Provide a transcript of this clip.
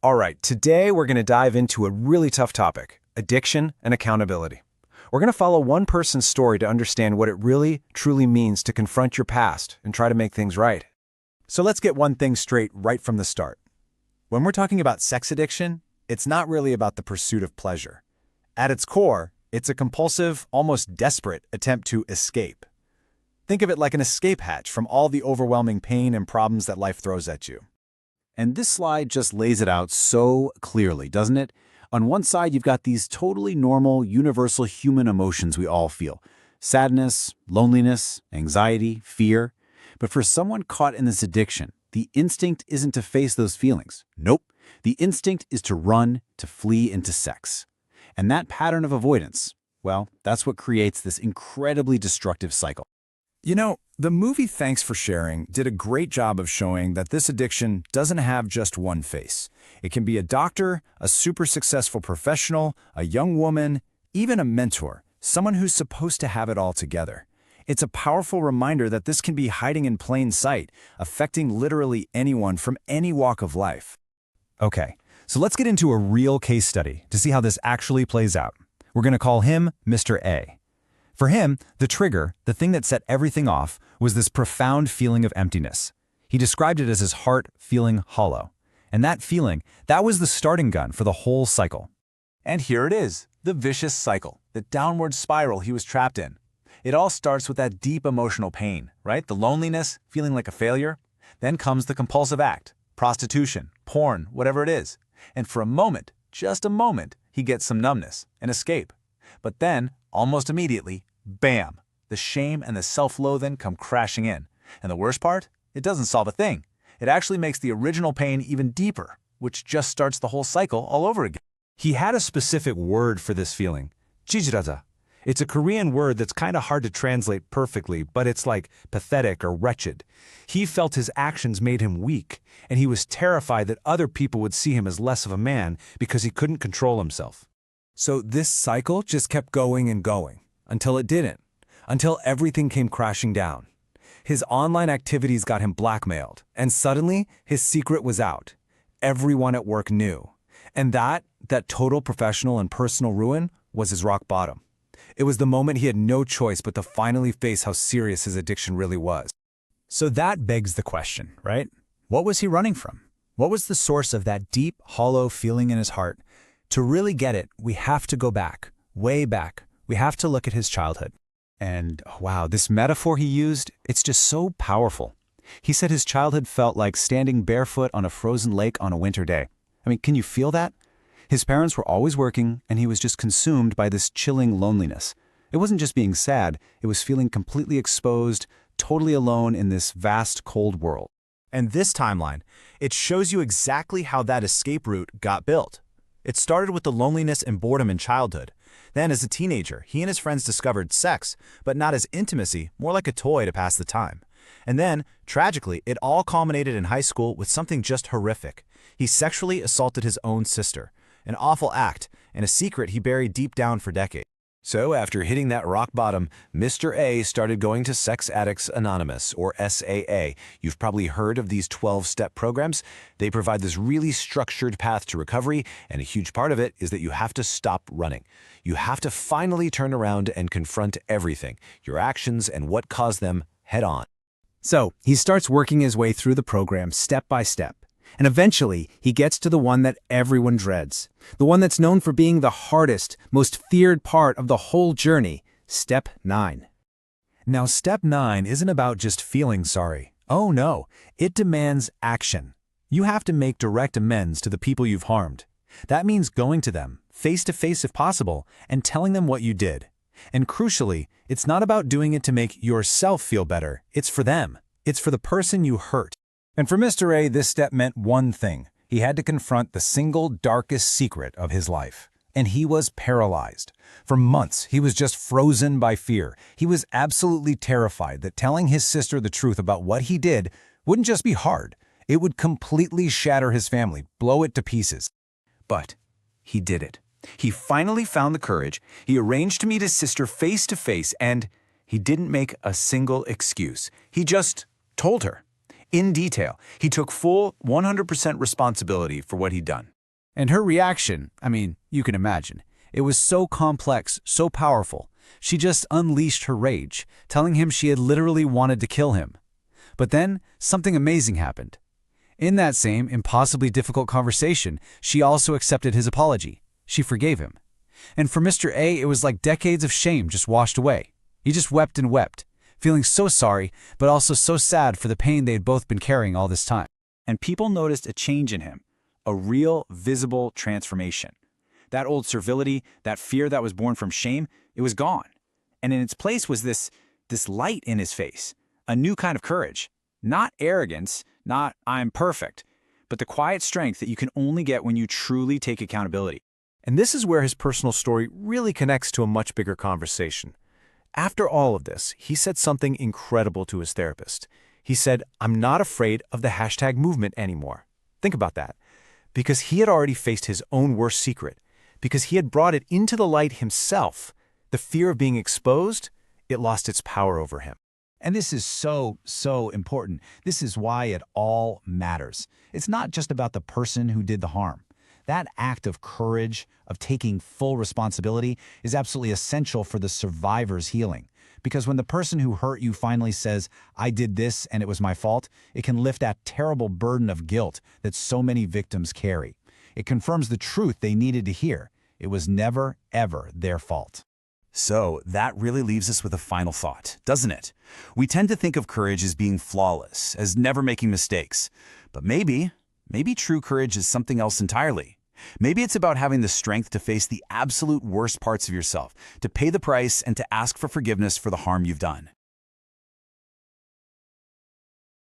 All right, today we're going to dive into a really tough topic, addiction and accountability. We're going to follow one person's story to understand what it really, truly means to confront your past and try to make things right. So let's get one thing straight right from the start. When we're talking about sex addiction, it's not really about the pursuit of pleasure. At its core, it's a compulsive, almost desperate attempt to escape. Think of it like an escape hatch from all the overwhelming pain and problems that life throws at you. And this slide just lays it out so clearly, doesn't it? On one side, you've got these totally normal, universal human emotions we all feel. Sadness, loneliness, anxiety, fear. But for someone caught in this addiction, the instinct isn't to face those feelings. Nope. The instinct is to run, to flee into sex. And that pattern of avoidance, well, that's what creates this incredibly destructive cycle. You know, the movie Thanks for Sharing did a great job of showing that this addiction doesn't have just one face. It can be a doctor, a super successful professional, a young woman, even a mentor, someone who's supposed to have it all together. It's a powerful reminder that this can be hiding in plain sight, affecting literally anyone from any walk of life. Okay, so let's get into a real case study to see how this actually plays out. We're going to call him Mr. A. For him, the trigger, the thing that set everything off, was this profound feeling of emptiness. He described it as his heart feeling hollow. And that feeling, that was the starting gun for the whole cycle. And here it is, the vicious cycle, the downward spiral he was trapped in. It all starts with that deep emotional pain, right? The loneliness, feeling like a failure. Then comes the compulsive act, prostitution, porn, whatever it is. And for a moment, just a moment, he gets some numbness, an escape. But then, almost immediately, bam, the shame and the self-loathing come crashing in. And the worst part? It doesn't solve a thing. It actually makes the original pain even deeper, which just starts the whole cycle all over again. He had a specific word for this feeling, jijiraza. It's a Korean word that's kind of hard to translate perfectly, but it's like pathetic or wretched. He felt his actions made him weak, and he was terrified that other people would see him as less of a man because he couldn't control himself. So this cycle just kept going and going, until it didn't, until everything came crashing down. His online activities got him blackmailed, and suddenly his secret was out. Everyone at work knew. And that total professional and personal ruin was his rock bottom. It was the moment he had no choice but to finally face how serious his addiction really was. So that begs the question, right? What was he running from? What was the source of that deep, hollow feeling in his heart? To really get it, we have to go back, way back. We have to look at his childhood. And wow, this metaphor he used, it's just so powerful. He said his childhood felt like standing barefoot on a frozen lake on a winter day. I mean, can you feel that? His parents were always working, and he was just consumed by this chilling loneliness. It wasn't just being sad, it was feeling completely exposed, totally alone in this vast, cold world. And this timeline, it shows you exactly how that escape route got built. It started with the loneliness and boredom in childhood. Then, as a teenager, he and his friends discovered sex, but not as intimacy, more like a toy to pass the time. And then, tragically, it all culminated in high school with something just horrific. He sexually assaulted his own sister, an awful act, and a secret he buried deep down for decades. So after hitting that rock bottom, Mr. A started going to Sex Addicts Anonymous, or SAA. You've probably heard of these 12-step programs. They provide this really structured path to recovery, and a huge part of it is that you have to stop running. You have to finally turn around and confront everything, your actions and what caused them, head on. So he starts working his way through the program step by step. And eventually, he gets to the one that everyone dreads, the one that's known for being the hardest, most feared part of the whole journey, Step 9. Now, Step 9 isn't about just feeling sorry. Oh no, it demands action. You have to make direct amends to the people you've harmed. That means going to them, face to face if possible, and telling them what you did. And crucially, it's not about doing it to make yourself feel better. It's for them. It's for the person you hurt. And for Mr. A, this step meant one thing. He had to confront the single darkest secret of his life. And he was paralyzed. For months, he was just frozen by fear. He was absolutely terrified that telling his sister the truth about what he did wouldn't just be hard. It would completely shatter his family, blow it to pieces. But he did it. He finally found the courage. He arranged to meet his sister face to face, and he didn't make a single excuse. He just told her. In detail, he took full 100% responsibility for what he'd done. And her reaction, I mean, you can imagine. It was so complex, so powerful. She just unleashed her rage, telling him she had literally wanted to kill him. But then, something amazing happened. In that same, impossibly difficult conversation, she also accepted his apology. She forgave him. And for Mr. A, it was like decades of shame just washed away. He just wept and wept, feeling so sorry, but also so sad for the pain they had both been carrying all this time. And people noticed a change in him, a real, visible transformation. That old servility, that fear that was born from shame, it was gone. And in its place was this light in his face, a new kind of courage. Not arrogance, not I'm perfect, but the quiet strength that you can only get when you truly take accountability. And this is where his personal story really connects to a much bigger conversation. After all of this, he said something incredible to his therapist. He said, "I'm not afraid of the hashtag movement anymore." Think about that. Because he had already faced his own worst secret. Because he had brought it into the light himself. The fear of being exposed, it lost its power over him. And this is so, so important. This is why it all matters. It's not just about the person who did the harm. That act of courage, of taking full responsibility, is absolutely essential for the survivor's healing. Because when the person who hurt you finally says, "I did this and it was my fault," it can lift that terrible burden of guilt that so many victims carry. It confirms the truth they needed to hear. It was never, ever their fault. So that really leaves us with a final thought, doesn't it? We tend to think of courage as being flawless, as never making mistakes. But maybe true courage is something else entirely. Maybe it's about having the strength to face the absolute worst parts of yourself, to pay the price and to ask for forgiveness for the harm you've done.